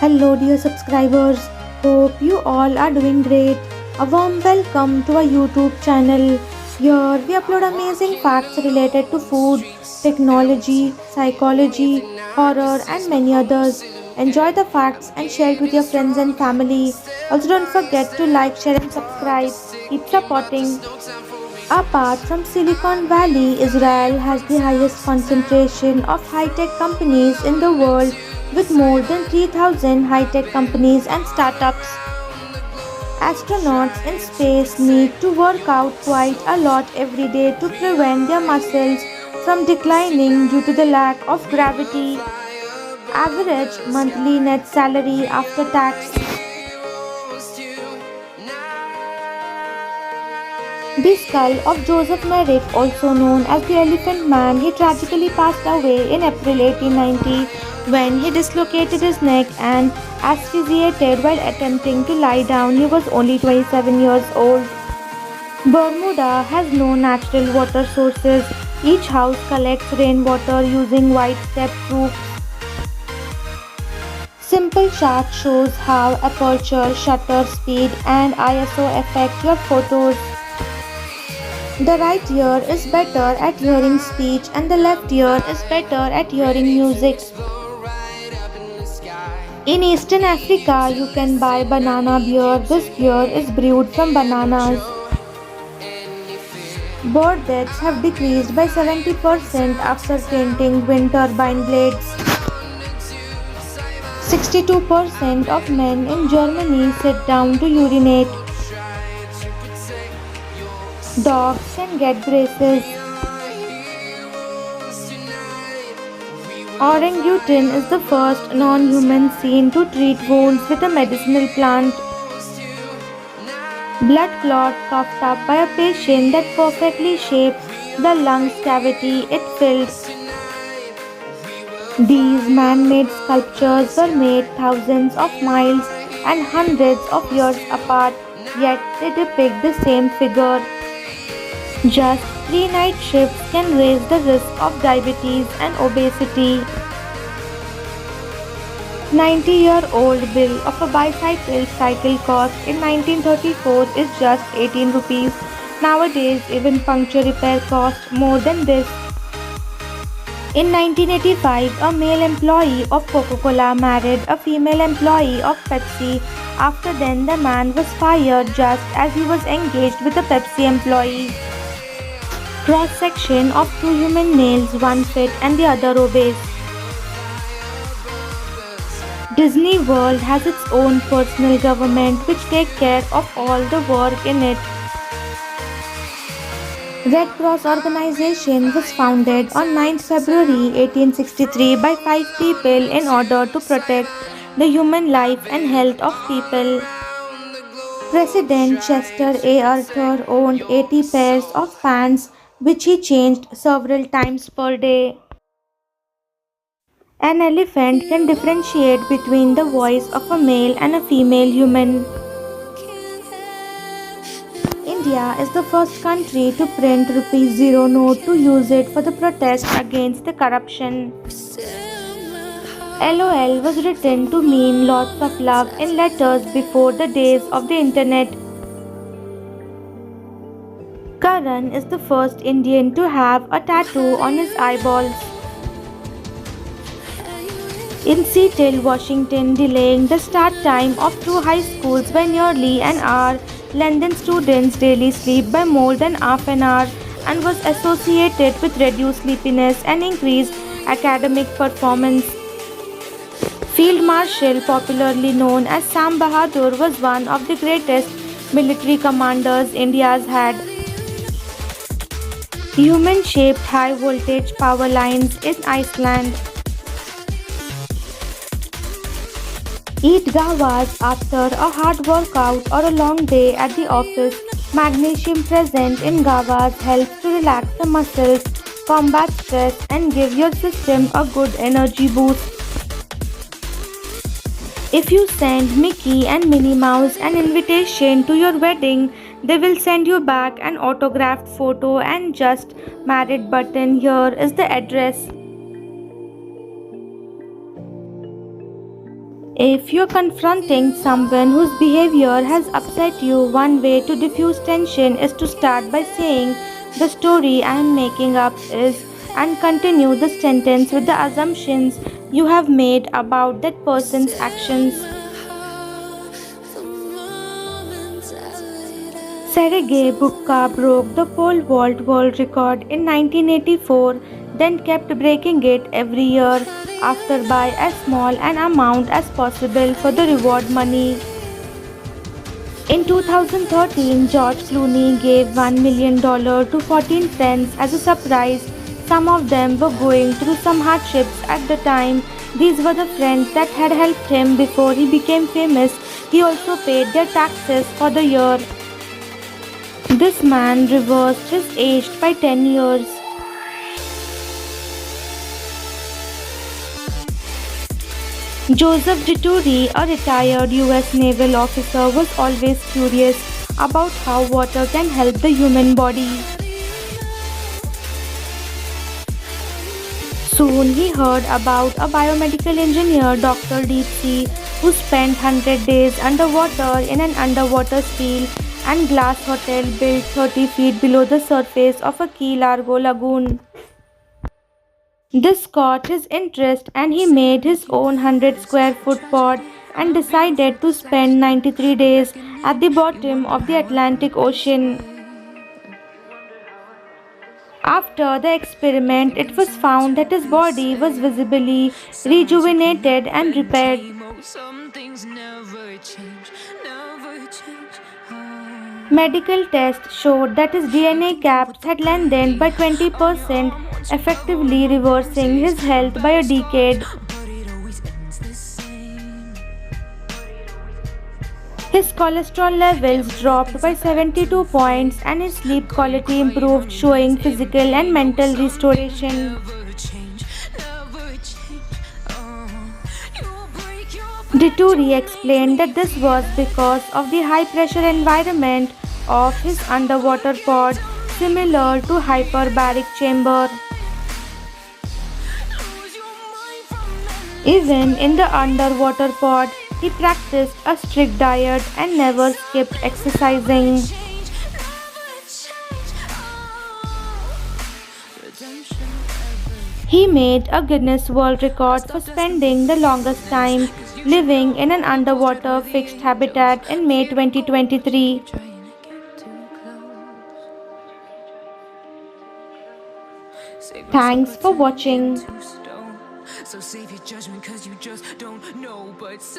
Hello, dear subscribers. Hope you all are doing great. A warm welcome to our YouTube channel. Here we upload amazing facts related to food, technology, psychology, horror, and many others. Enjoy the facts and share it with your friends and family. Also, don't forget to like, share, and subscribe. Keep supporting. Apart from Silicon Valley, Israel has the highest concentration of high tech companies in the world with more than 3,000 high tech companies and startups. Astronauts in space need to work out quite a lot every day to prevent their muscles from declining due to the lack of gravity. Average monthly net salary after tax. The skull of Joseph Merrick, also known as the Elephant Man, he tragically passed away in April 1890 when he dislocated his neck and asphyxiated while attempting to lie down. He was only 27 years old. Bermuda has no natural water sources. Each house collects rainwater using white stepped roofs. Simple chart shows how aperture, shutter speed, and ISO affect your photos. The right ear is better at hearing speech and the left ear is better at hearing music. In Eastern Africa, you can buy banana beer. This beer is brewed from bananas. Bird deaths have decreased by 70% after painting wind turbine blades. 62% of men in Germany sit down to urinate. Dogs can get braces. Orangutan is the first non-human seen to treat wounds with a medicinal plant. Blood clot coughed up by a patient that perfectly shaped the lungs cavity it filled. These man-made sculptures were made thousands of miles and hundreds of years apart, yet they depict the same figure. Just 3 night shifts can raise the risk of diabetes and obesity. 90-year-old bill of a bicycle cycle cost in 1934 is just 18 rupees. Nowadays, even puncture repair costs more than this. In 1985, a male employee of Coca-Cola married a female employee of Pepsi. After then, the man was fired just as he was engaged with a Pepsi employee. Cross-section of 2 human nails, one fit and the other obeys. Disney World has its own personal government which take care of all the work in it. Red Cross organization was founded on 9th February 1863 by 5 people in order to protect the human life and health of people. President Chester A. Arthur owned 80 pairs of pants which he changed several times per day. An elephant can differentiate between the voice of a male and a female human. India is the first country to print rupees 0 note to use it for the protest against the corruption. LOL was written to mean lots of love in letters before the days of the internet. Karan is the first Indian to have a tattoo on his eyeballs. In Seattle, Washington, delaying the start time of 2 high schools by nearly an hour lengthened students' daily sleep by more than half an hour and was associated with reduced sleepiness and increased academic performance. Field Marshal, popularly known as Sam Bahadur, was one of the greatest military commanders India's had. Human-shaped high-voltage power lines in Iceland. Eat gavas after a hard workout or a long day at the office. Magnesium present in gavas helps to relax the muscles, combat stress, and give your system a good energy boost. If you send Mickey and Minnie Mouse an invitation to your wedding, they will send you back an autographed photo and just married button. Here is the address. If you're confronting someone whose behavior has upset you, one way to diffuse tension is to start by saying, "The story I am making up is," and continue the sentence with the assumptions you have made about that person's actions. Sergei Bubka broke the pole vault world record in 1984, then kept breaking it every year after by as small an amount as possible for the reward money. In 2013, George Clooney gave $1 million to 14 friends as a surprise. Some of them were going through some hardships at the time. These were the friends that had helped him before he became famous. He also paid their taxes for the year. This man reversed his age by 10 years. Joseph Dituri, a retired US naval officer, was always curious about how water can help the human body. Soon he heard about a biomedical engineer, Dr. Deep Sea, who spent 100 days underwater in an underwater steel and glass hotel built 30 feet below the surface of a Key Largo lagoon. This caught his interest and he made his own 100 square foot pod and decided to spend 93 days at the bottom of the Atlantic Ocean. After the experiment, it was found that his body was visibly rejuvenated and repaired. Medical tests showed that his DNA caps had lengthened by 20%, effectively reversing his health by a decade. His cholesterol levels dropped by 72 points and his sleep quality improved, showing physical and mental restoration. Dituri explained that this was because of the high pressure environment of his underwater pod, similar to hyperbaric chamber. Even in the underwater pod, he practiced a strict diet and never skipped exercising. He made a Guinness World Record for spending the longest time living in an underwater fixed habitat in May 2023. Thanks for watching. So save your judgment, cause you just don't know, but